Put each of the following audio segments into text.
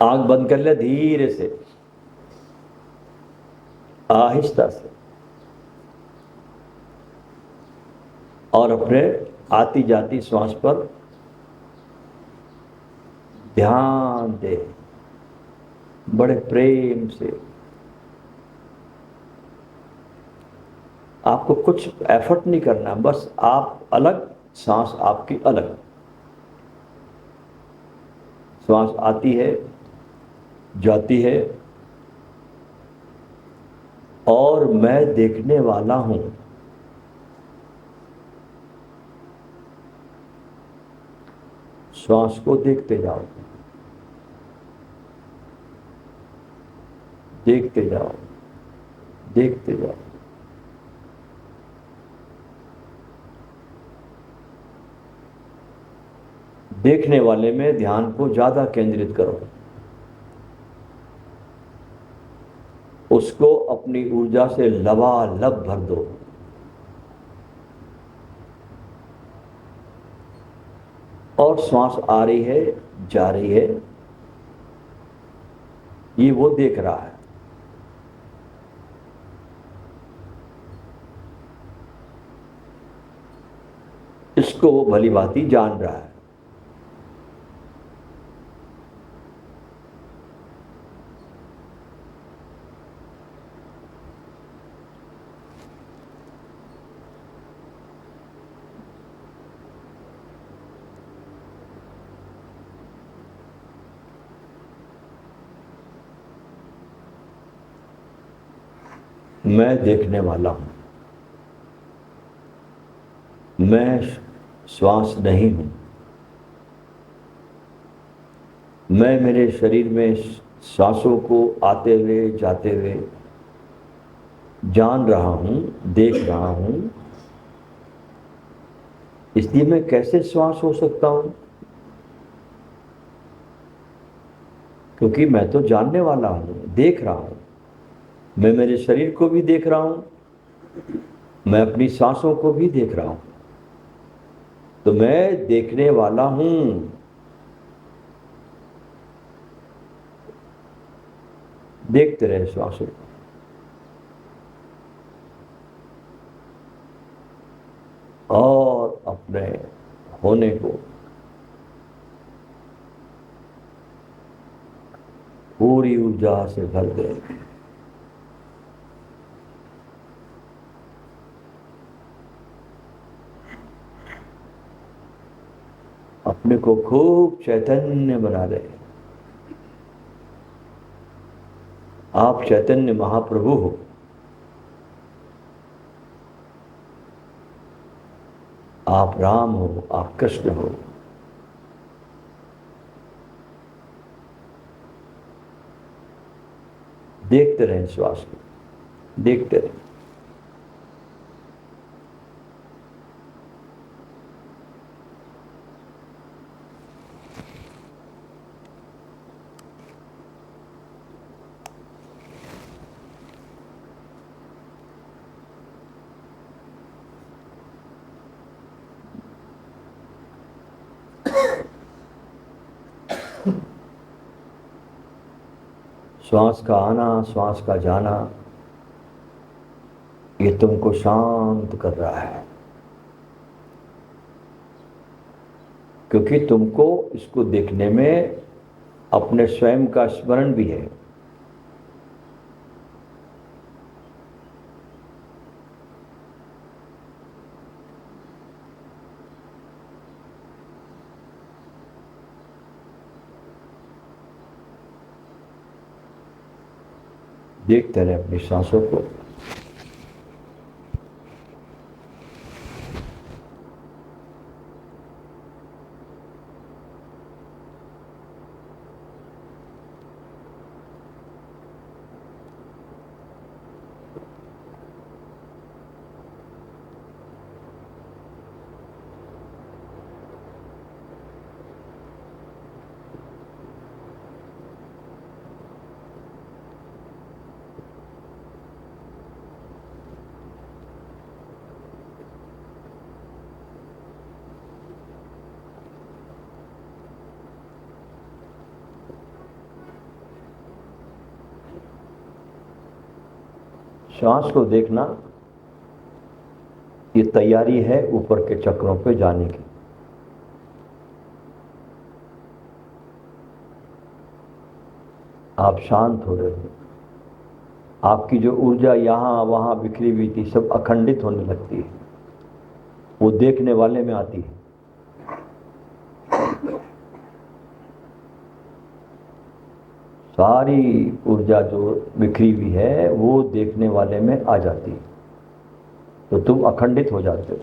आंख बंद कर ले धीरे से, आहिस्ता से, और अपने आती जाती श्वास पर ध्यान दे, बड़े प्रेम से। आपको कुछ एफर्ट नहीं करना, बस आप अलग, सांस आपकी अलग। श्वास आती है, जाती है, और मैं देखने वाला हूं। श्वास को देखते जाओ, देखते जाओ, देखते जाओ। देखने वाले में ध्यान को ज्यादा केंद्रित करो, उसको अपनी ऊर्जा से लबालब भर दो। और श्वास आ रही है, जा रही है, ये वो देख रहा है। इसको वो भली भांति जान रहा है। मैं देखने वाला हूं, मैं श्वास नहीं हूं। मैं मेरे शरीर में सांसों को आते हुए जाते हुए जान रहा हूं, देख रहा हूं। इसलिए मैं कैसे श्वास हो सकता हूं? क्योंकि मैं तो जानने वाला हूं, देख रहा हूं। मैं मेरे शरीर को भी देख रहा हूं, मैं अपनी सांसों को भी देख रहा हूं। तो मैं देखने वाला हूं। देखते रहे श्वासों को, और अपने होने को पूरी ऊर्जा से भर दे। अपने को खूब चैतन्य बना दे। आप चैतन्य महाप्रभु हो। आप राम हो, आप कृष्ण हो। देखते रहें श्वास को, देखते रहें। श्वास का आना, श्वास का जाना, ये तुमको शांत कर रहा है। क्योंकि तुमको इसको देखने में अपने स्वयं का स्मरण भी है। देखते रहे अपनी सांसों को। श्वास को देखना ये तैयारी है ऊपर के चक्रों पे जाने की। आप शांत हो रहे हो, आपकी जो ऊर्जा यहां वहां बिखरी हुई थी सब अखंडित होने लगती है, वो देखने वाले में आती है। सारी ऊर्जा जो बिखरी हुई है वो देखने वाले में आ जाती है, तो तुम अखंडित हो जाते हो।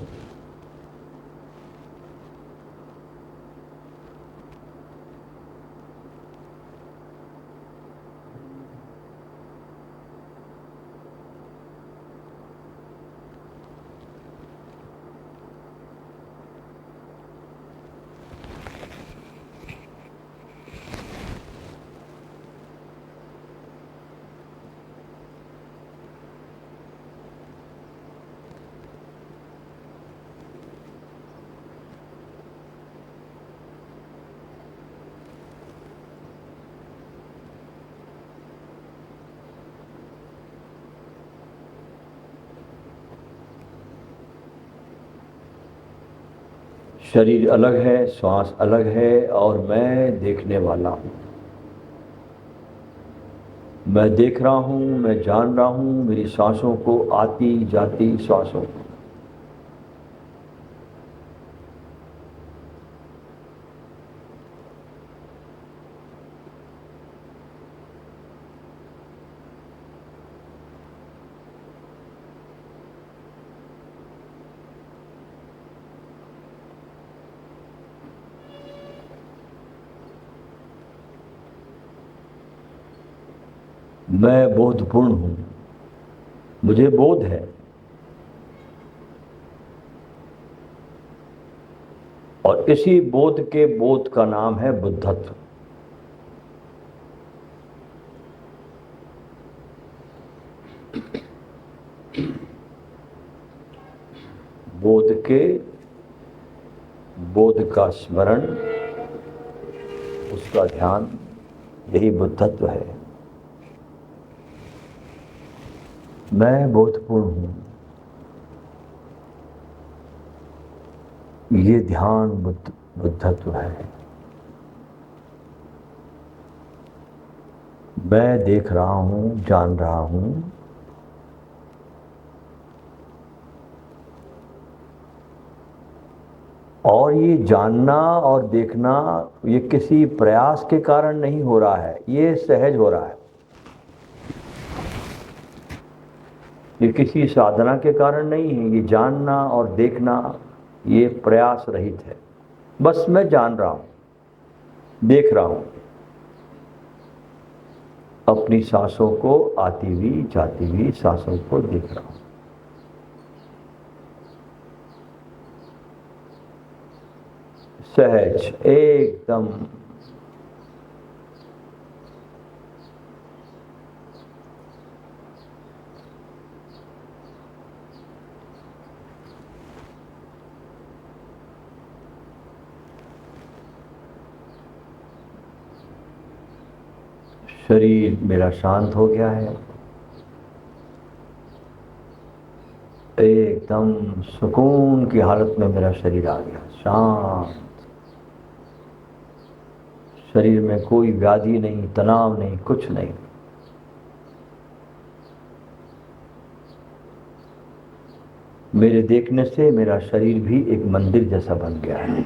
शरीर अलग है, श्वास अलग है, और मैं देखने वाला हूं। मैं देख रहा हूं, मैं जान रहा हूं मेरी सांसों को, आती जाती सांसों को। मैं बोधपूर्ण हूं, मुझे बोध है, और इसी बोध के बोध का नाम है बुद्धत्व। बोध के बोध का स्मरण, उसका ध्यान, यही बुद्धत्व है। मैं बोधपूर्ण हूं, ये ध्यान बुद्धत्व है। मैं देख रहा हूं, जान रहा हूं, और ये जानना और देखना ये किसी प्रयास के कारण नहीं हो रहा है, ये सहज हो रहा है। ये किसी साधना के कारण नहीं है, ये जानना और देखना ये प्रयास रहित है। बस मैं जान रहा हूं, देख रहा हूं अपनी सांसों को, आती हुई जाती हुई सांसों को देख रहा हूं। सहज, एकदम शरीर मेरा शांत हो गया है, एकदम सुकून की हालत में मेरा शरीर आ गया, शांत। शरीर में कोई व्याधि नहीं, तनाव नहीं, कुछ नहीं। मेरे देखने से मेरा शरीर भी एक मंदिर जैसा बन गया है।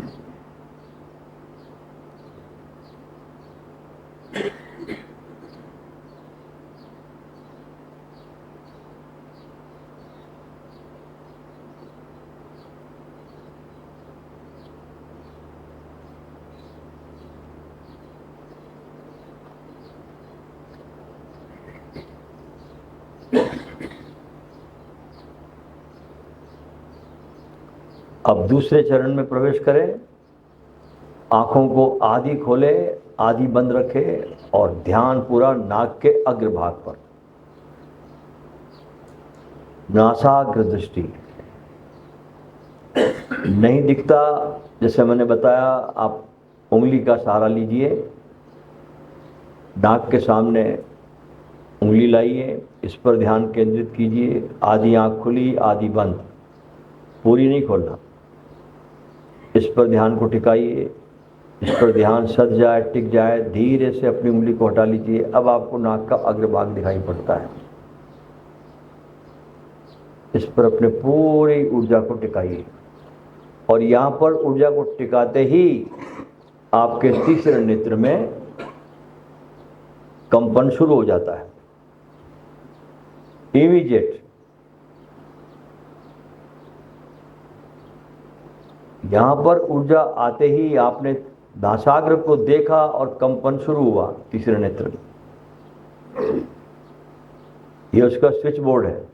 अब दूसरे चरण में प्रवेश करें। आंखों को आधी खोले, आधी बंद रखे, और ध्यान पूरा नाक के अग्रभाग पर, नासाग्र दृष्टि। नहीं दिखता, जैसे मैंने बताया, आप उंगली का सहारा लीजिए, नाक के सामने उंगली लाइए, इस पर ध्यान केंद्रित कीजिए। आधी आंख खुली, आधी बंद, पूरी नहीं खोलना। इस पर ध्यान को टिकाइए। इस पर ध्यान सज जाए, टिक जाए। धीरे से अपनी उंगली को हटा लीजिए। अब आपको नाक का अग्रभाग दिखाई पड़ता है। इस पर अपने पूरी ऊर्जा को टिकाइए और यहां पर ऊर्जा को टिकाते ही आपके तीसरे नेत्र में कंपन शुरू हो जाता है, इमीडिएट। यहां पर ऊर्जा आते ही आपने नासाग्र को देखा और कंपन शुरू हुआ तीसरे नेत्र में। यह उसका स्विच बोर्ड है।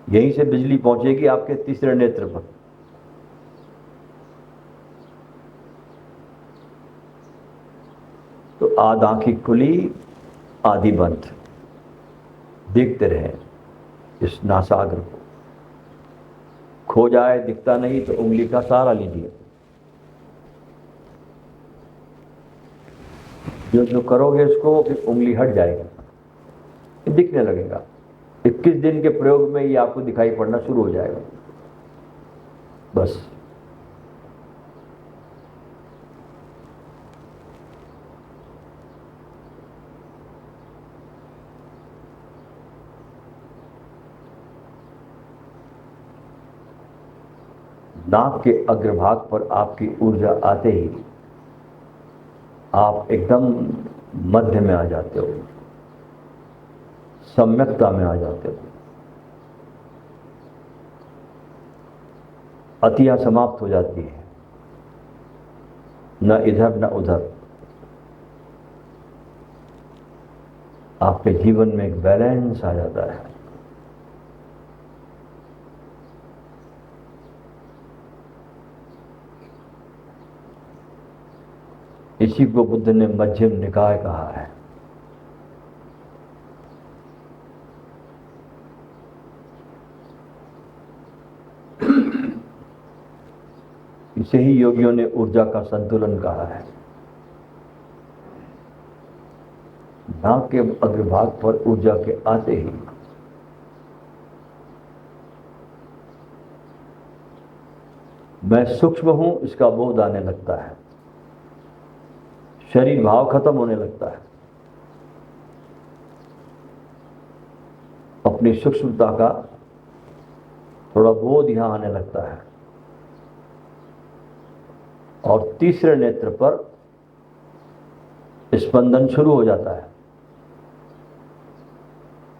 यहीं से बिजली पहुंचेगी आपके तीसरे नेत्र पर। तो आध आंखें खुली, आधी बंद, देखते रहे इस नासाग्र को। खो जाए, दिखता नहीं तो उंगली का सहारा लीजिए। जो जो करोगे उसको, फिर उंगली हट जाएगी, दिखने लगेगा। 21 दिन के प्रयोग में ये आपको दिखाई पड़ना शुरू हो जाएगा। बस नाक के अग्रभाग पर आपकी ऊर्जा आते ही आप एकदम मध्य में आ जाते हो, सम्यकता में आ जाते हो। अतियां समाप्त हो जाती है, न इधर न उधर। आपके जीवन में एक बैलेंस आ जाता है। इसी को बुद्ध ने मध्यम निकाय कहा है। इसे ही योगियों ने ऊर्जा का संतुलन कहा है। नाक के अग्रभाग पर ऊर्जा के आते ही मैं सूक्ष्म हूं, इसका बोध आने लगता है। शरीर भाव खत्म होने लगता है। अपनी सूक्ष्मता का थोड़ा बोध यहां आने लगता है और तीसरे नेत्र पर स्पंदन शुरू हो जाता है।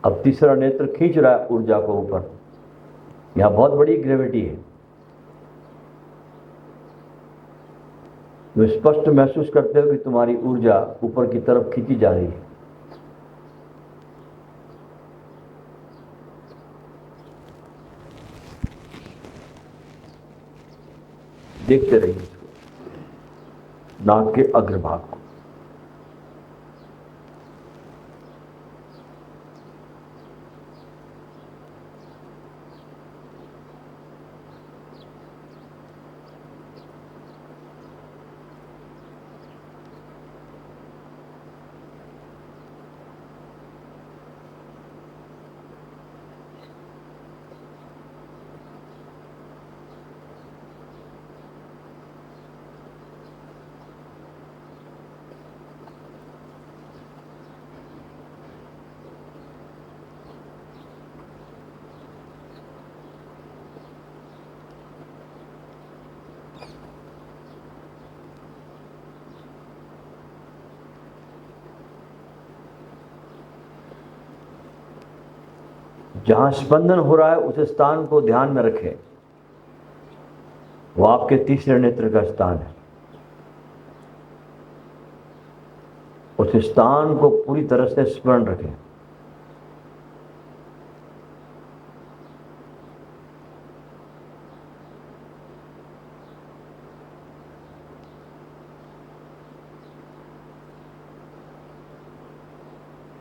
अब तीसरा नेत्र खींच रहा है ऊर्जा को ऊपर। यहां बहुत बड़ी ग्रेविटी है। तुम स्पष्ट महसूस करते हो कि तुम्हारी ऊर्जा ऊपर की तरफ खींची जा रही है। देखते रहिए इसको, नाक के अग्रभाग को। जहां स्पंदन हो रहा है उस स्थान को ध्यान में रखें। वो आपके तीसरे नेत्र का स्थान है। उस स्थान को पूरी तरह से स्मरण रखें।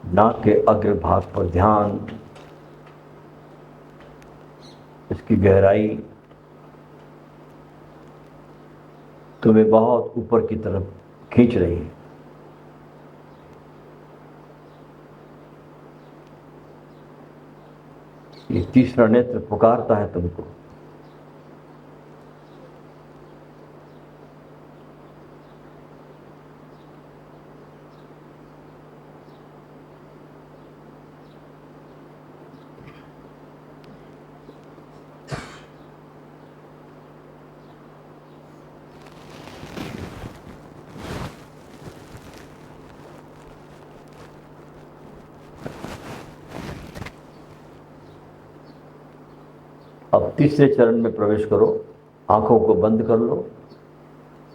नाक के अग्रभाग पर ध्यान, इसकी गहराई तुम्हें बहुत ऊपर की तरफ खींच रही है। ये तीसरा नेत्र पुकारता है तुमको। अब तीसरे चरण में प्रवेश करो, आंखों को बंद कर लो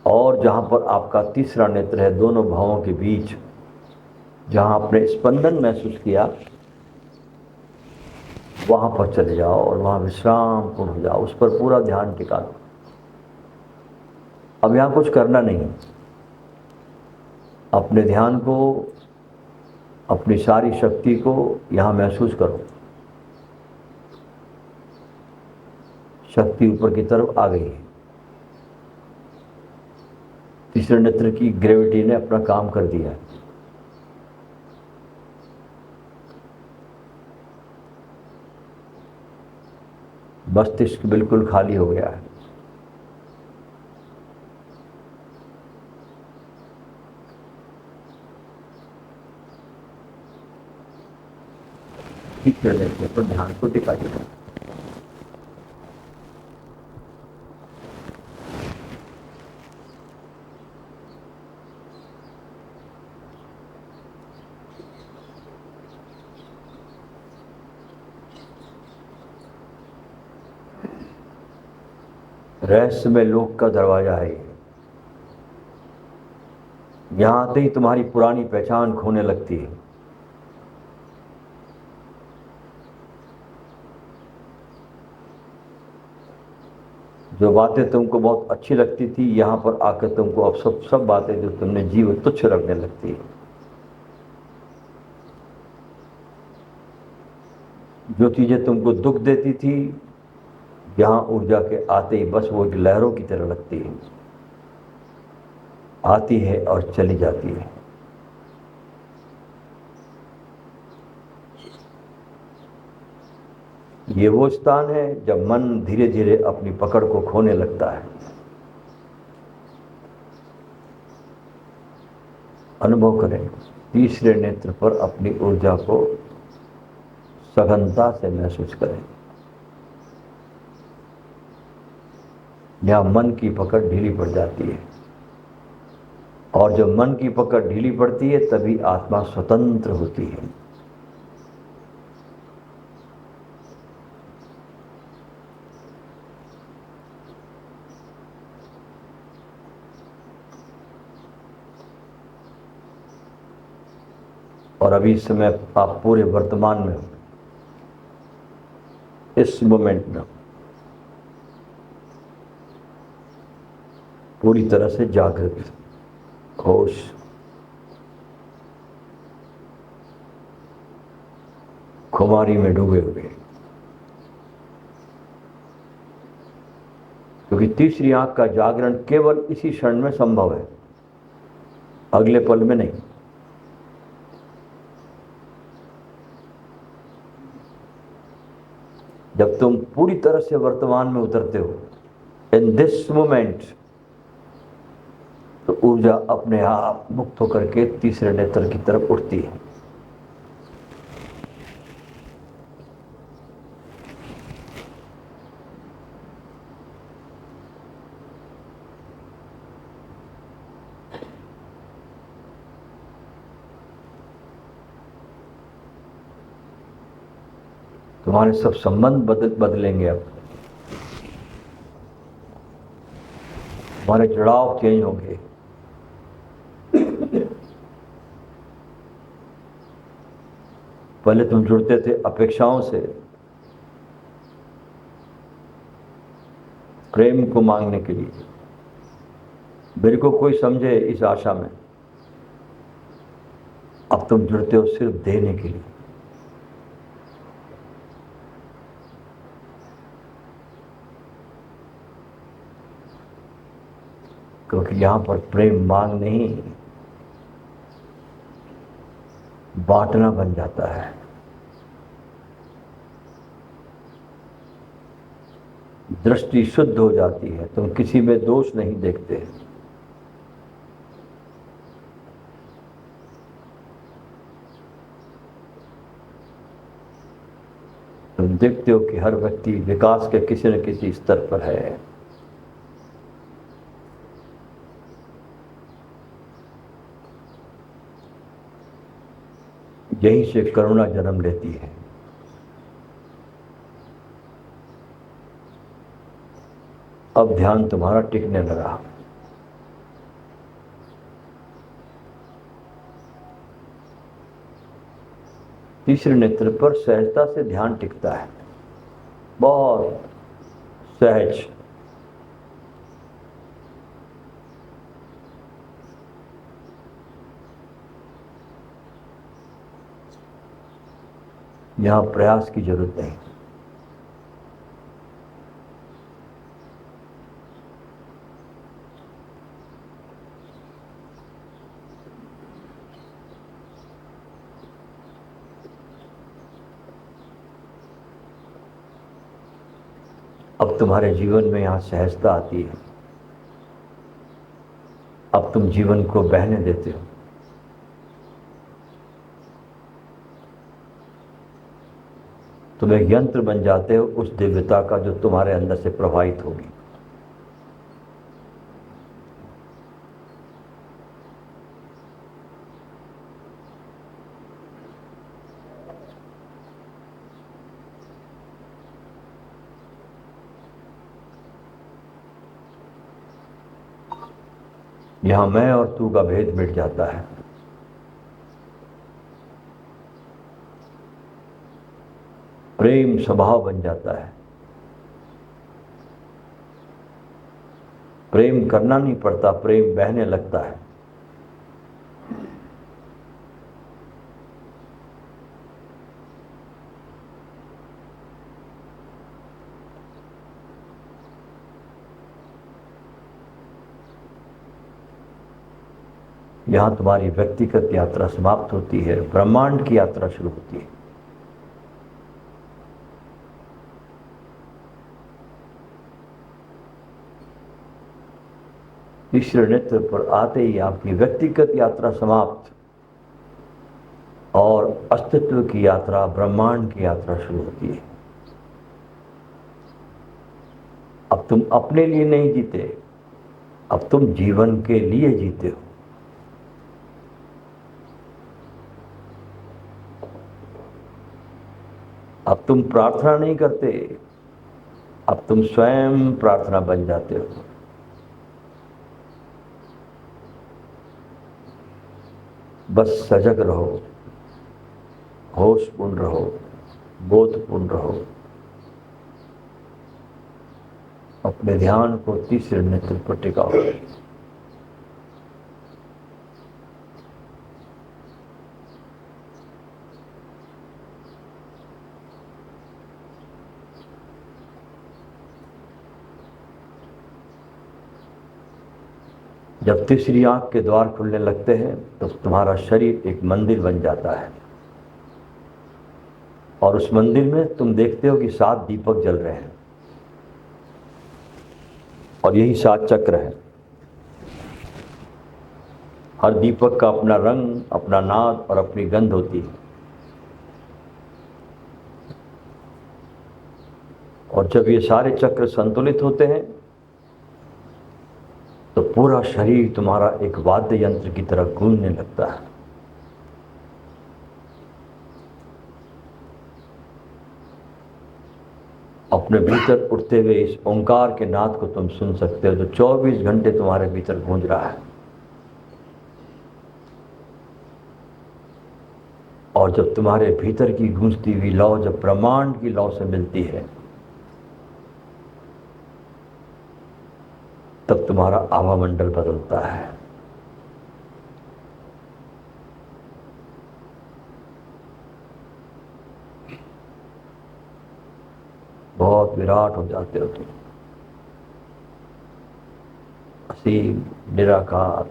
और जहां पर आपका तीसरा नेत्र है, दोनों भावों के बीच जहां आपने स्पंदन महसूस किया, वहां पर चले जाओ और वहां विश्राम पूर्ण हो जाओ, उस पर पूरा ध्यान टिका दो। अब यहां कुछ करना नहीं है, अपने ध्यान को, अपनी सारी शक्ति को यहां महसूस करो। शक्ति ऊपर की तरफ आ गई है। तीसरे नेत्र की ग्रेविटी ने अपना काम कर दिया है। मस्तिष्क बिल्कुल खाली हो गया है। तीसरे नेत्र पर ध्यान को टिकाइए। रहस्यमय लोक का दरवाजा है। यहां आते ही तुम्हारी पुरानी पहचान खोने लगती है। जो बातें तुमको बहुत अच्छी लगती थी, यहां पर आकर तुमको अब सब बातें जो तुमने जीव तुच्छ लगने लगती है। जो चीजें तुमको दुख देती थी, यहां ऊर्जा के आते ही बस वो लहरों की तरह लगती है, आती है और चली जाती है। ये वो स्थान है जब मन धीरे धीरे अपनी पकड़ को खोने लगता है। अनुभव करें, तीसरे नेत्र पर अपनी ऊर्जा को सघनता से महसूस करें। यहां मन की पकड़ ढीली पड़ जाती है, और जब मन की पकड़ ढीली पड़ती है तभी आत्मा स्वतंत्र होती है। और अभी इस समय आप पूरे वर्तमान में हो, इस मोमेंट में पूरी तरह से जागृत, होश, खुमारी में डूबे हुए। क्योंकि तीसरी आंख का जागरण केवल इसी क्षण में संभव है, अगले पल में नहीं। जब तुम पूरी तरह से वर्तमान में उतरते हो, इन दिस मोमेंट, तो ऊर्जा अपने आप मुक्त होकर के तीसरे नेत्र की तरफ उठती है। तुम्हारे सब संबंध बदलेंगे। अब तुम्हारे जुड़ाव चेंज होंगे। पहले तुम जुड़ते थे अपेक्षाओं से, प्रेम को मांगने के लिए, मेरे को कोई समझे इस आशा में। अब तुम जुड़ते हो सिर्फ देने के लिए। क्योंकि यहां पर प्रेम मांग नहीं, बांटना बन जाता है। दृष्टि शुद्ध हो जाती है, तुम किसी में दोष नहीं देखते। तुम देखते हो कि हर व्यक्ति विकास के किसी न किसी स्तर पर है। यहीं से करुणा जन्म लेती है। अब ध्यान तुम्हारा टिकने लगा। तीसरे नेत्र पर सहजता से ध्यान टिकता है, बहुत सहज। यहां प्रयास की जरूरत नहीं। अब तुम्हारे जीवन में यहां सहजता आती है। अब तुम जीवन को बहने देते हो। तुम एक यंत्र बन जाते हो उस दिव्यता का जो तुम्हारे अंदर से प्रवाहित होगी। यहां मैं और तू का भेद मिट जाता है। प्रेम स्वभाव बन जाता है। प्रेम करना नहीं पड़ता, प्रेम बहने लगता है। यहां तुम्हारी व्यक्तिगत यात्रा समाप्त होती है, ब्रह्मांड की यात्रा शुरू होती है। तीसरे नेत्र पर आते ही आपकी व्यक्तिगत यात्रा समाप्त और अस्तित्व की यात्रा, ब्रह्मांड की यात्रा शुरू होती है। अब तुम अपने लिए नहीं जीते, अब तुम जीवन के लिए जीते हो। अब तुम प्रार्थना नहीं करते, अब तुम स्वयं प्रार्थना बन जाते हो। बस सजग रहो, होशपूर्ण रहो, बोधपूर्ण रहो। अपने ध्यान को तीसरे नेत्र पर टिकाओ। जब तीसरी आंख के द्वार खुलने लगते हैं तो तुम्हारा शरीर एक मंदिर बन जाता है और उस मंदिर में तुम देखते हो कि 7 दीपक जल रहे हैं और यही 7 चक्र है। हर दीपक का अपना रंग, अपना नाद और अपनी गंध होती है। और जब ये सारे चक्र संतुलित होते हैं तो पूरा शरीर तुम्हारा एक वाद्य यंत्र की तरह गूंजने लगता है। अपने भीतर उठते हुए इस ओंकार के नाद को तुम सुन सकते हो जो 24 घंटे तुम्हारे भीतर गूंज रहा है। और जब तुम्हारे भीतर की गूंजती हुई लौ जब ब्रह्मांड की लौ से मिलती है तब तुम्हारा आवामंडल बदलता है। बहुत विराट हो जाते हो तुम, असीम, निराकार।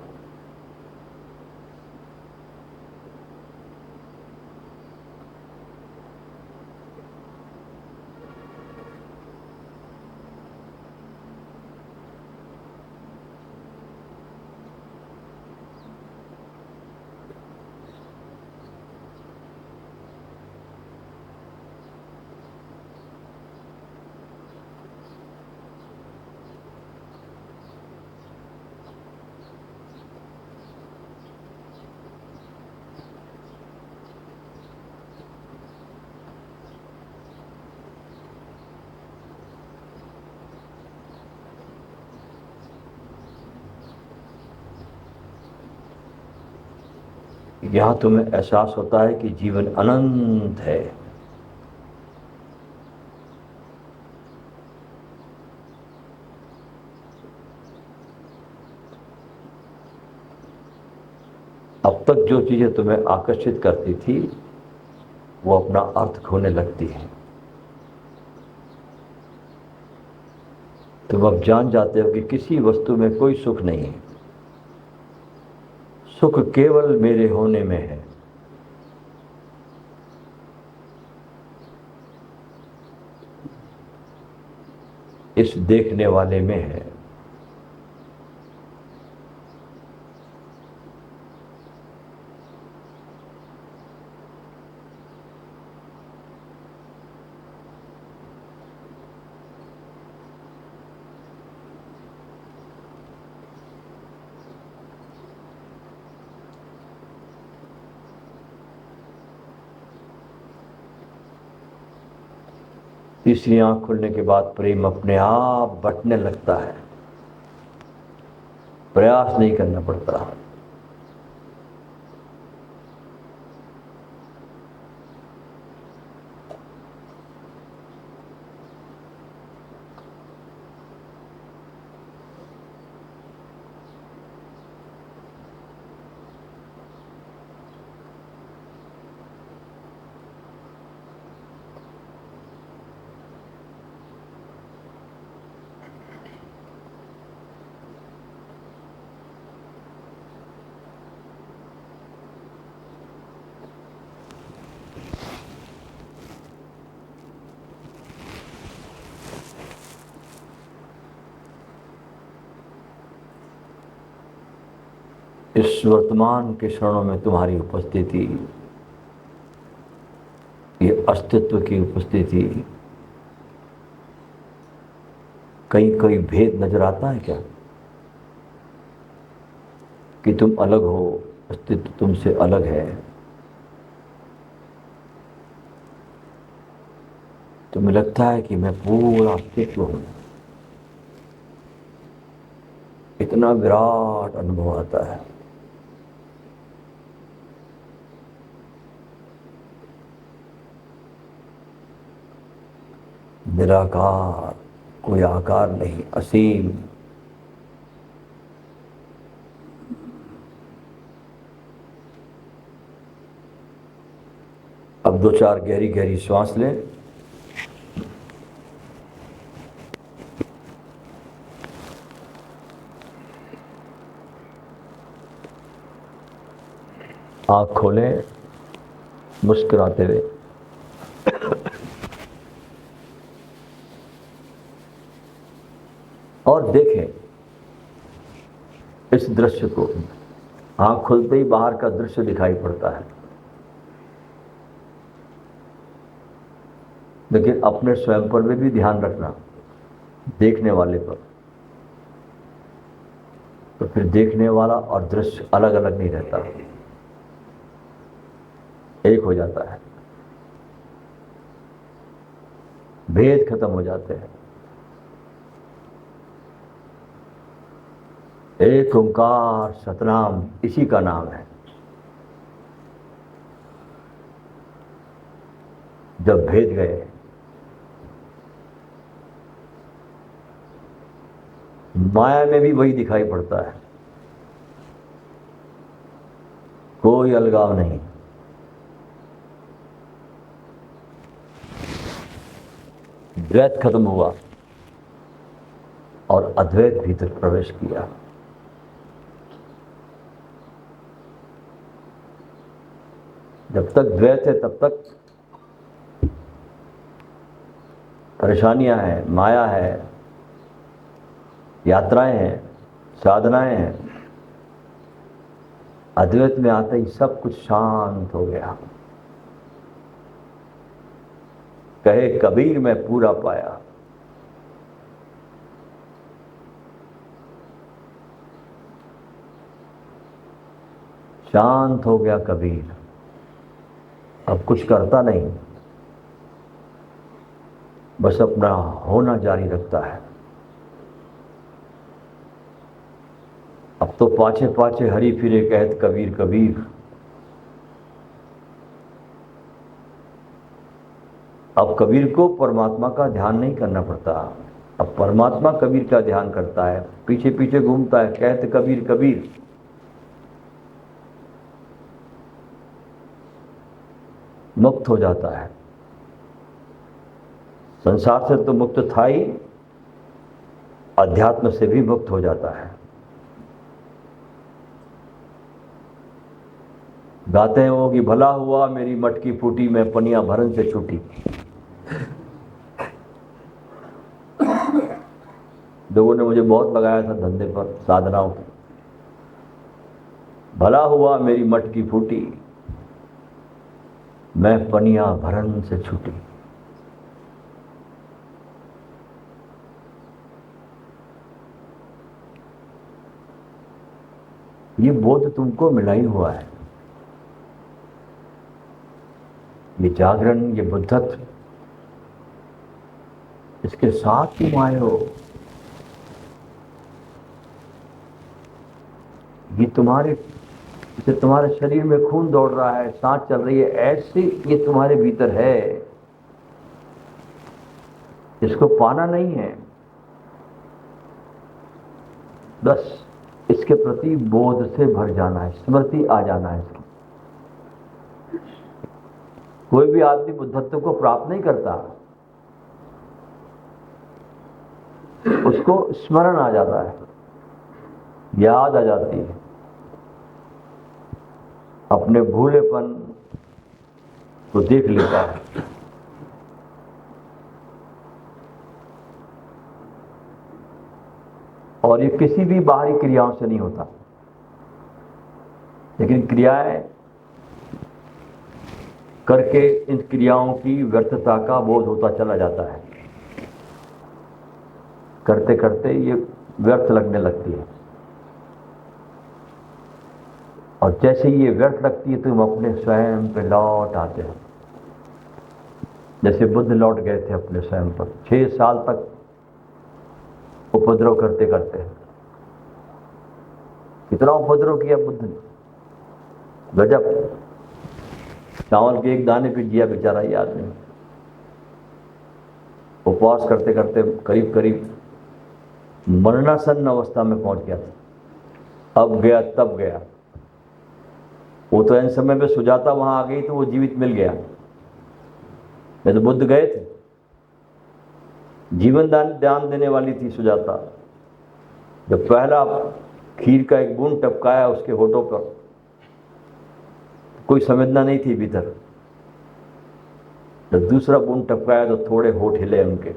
यहां तुम्हें एहसास होता है कि जीवन अनंत है। अब तक जो चीजें तुम्हें आकर्षित करती थी वो अपना अर्थ खोने लगती है। तुम अब जान जाते हो कि किसी वस्तु में कोई सुख नहीं है, सुख केवल मेरे होने में है। इस देखने वाले में है। तीसरी आंख खुलने के बाद प्रेम अपने आप बंटने लगता है, प्रयास नहीं करना पड़ता। इस वर्तमान के क्षणों में तुम्हारी उपस्थिति, ये अस्तित्व की उपस्थिति, कहीं कहीं भेद नजर आता है क्या कि तुम अलग हो, अस्तित्व तुमसे अलग है? तुम्हें लगता है कि मैं पूरा अस्तित्व हूं। इतना विराट अनुभव आता है। निराकार, कोई आकार नहीं, असीम। अब दो चार गहरी गहरी श्वास लें। आंख खोलें मुस्कुराते हुए। और देखें इस दृश्य को। आंख खुलते ही बाहर का दृश्य दिखाई पड़ता है, लेकिन अपने स्वयं पर भी ध्यान रखना, देखने वाले पर। तो फिर देखने वाला और दृश्य अलग अलग नहीं रहता, एक हो जाता है, भेद खत्म हो जाते हैं। एक ओंकार सतनाम इसी का नाम है। जब भेद गए, माया में भी वही दिखाई पड़ता है, कोई अलगाव नहीं। द्वैत खत्म हुआ और अद्वैत भीतर प्रवेश किया। जब तक द्वैत है तब तक परेशानियां हैं, माया है, यात्राएं हैं, साधनाएं हैं। अद्वैत में आते ही सब कुछ शांत हो गया। कहे कबीर मैं पूरा पाया। शांत हो गया कबीर, अब कुछ करता नहीं, बस अपना होना जारी रखता है। अब तो पाछे पाछे हरी फिरे कहत कबीर कबीर, अब कबीर को परमात्मा का ध्यान नहीं करना पड़ता, अब परमात्मा कबीर का ध्यान करता है, पीछे पीछे घूमता है, कहते कबीर कबीर। मुक्त हो जाता है। संसार से तो मुक्त था ही, अध्यात्म से भी मुक्त हो जाता है। गाते हैं वो कि भला हुआ मेरी मटकी फूटी, मैं पनिया भरन से छूटी। लोगों ने मुझे बहुत लगाया था धंधे पर, साधनाओं पर। भला हुआ मेरी मटकी फूटी, मैं पनिया भरन से छूटी। ये बोध तुमको मिला ही हुआ है, ये जागरण, ये बुद्धत्व, इसके साथ तुम आए हो। ये तुम्हारे, जैसे तुम्हारे शरीर में खून दौड़ रहा है, सांस चल रही है, ऐसे ये तुम्हारे भीतर है। इसको पाना नहीं है, बस इसके प्रति बोध से भर जाना है, स्मृति आ जाना है इसकी। कोई भी आदमी बुद्धत्व को प्राप्त नहीं करता, उसको स्मरण आ जाता है, याद आ जाती है, अपने भूलेपन को देख लेता है। और ये किसी भी बाहरी क्रियाओं से नहीं होता, लेकिन क्रियाएं करके इन क्रियाओं की व्यर्थता का बोध होता चला जाता है। करते करते ये व्यर्थ लगने लगती है, और जैसे ये व्यर्थ लगती है तुम अपने स्वयं पे लौट आते हो। जैसे बुद्ध लौट गए थे अपने स्वयं पर, 6 साल तक उपद्रव करते करते। कितना उपद्रव किया बुद्ध ने, गजब। चावल के एक दाने पे जिया बेचारा ये आदमी। उपवास करते करते करीब करीब मरणासन्न अवस्था में पहुंच गया था। अब गया तब गया। वो तो इन समय पे सुजाता वहां आ गई तो वो जीवित मिल गया, नहीं तो बुद्ध गए थे। जीवन दान देने वाली थी सुजाता। जब पहला खीर का एक बूंद टपकाया उसके होठों पर, कोई संवेदना नहीं थी भीतर। जब दूसरा बूंद टपकाया तो थोड़े होठ हिले उनके,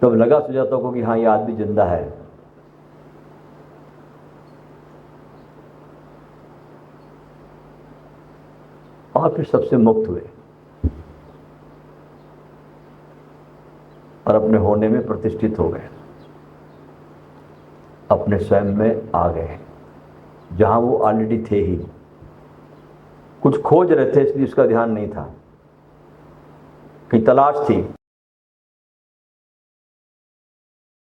तब लगा सुजाता को कि हाँ ये आदमी जिंदा है। और फिर सबसे मुक्त हुए और अपने होने में प्रतिष्ठित हो गए, अपने स्वयं में आ गए, जहां वो ऑलरेडी थे ही। कुछ खोज रहे थे इसलिए उसका ध्यान नहीं था, कहीं तलाश थी।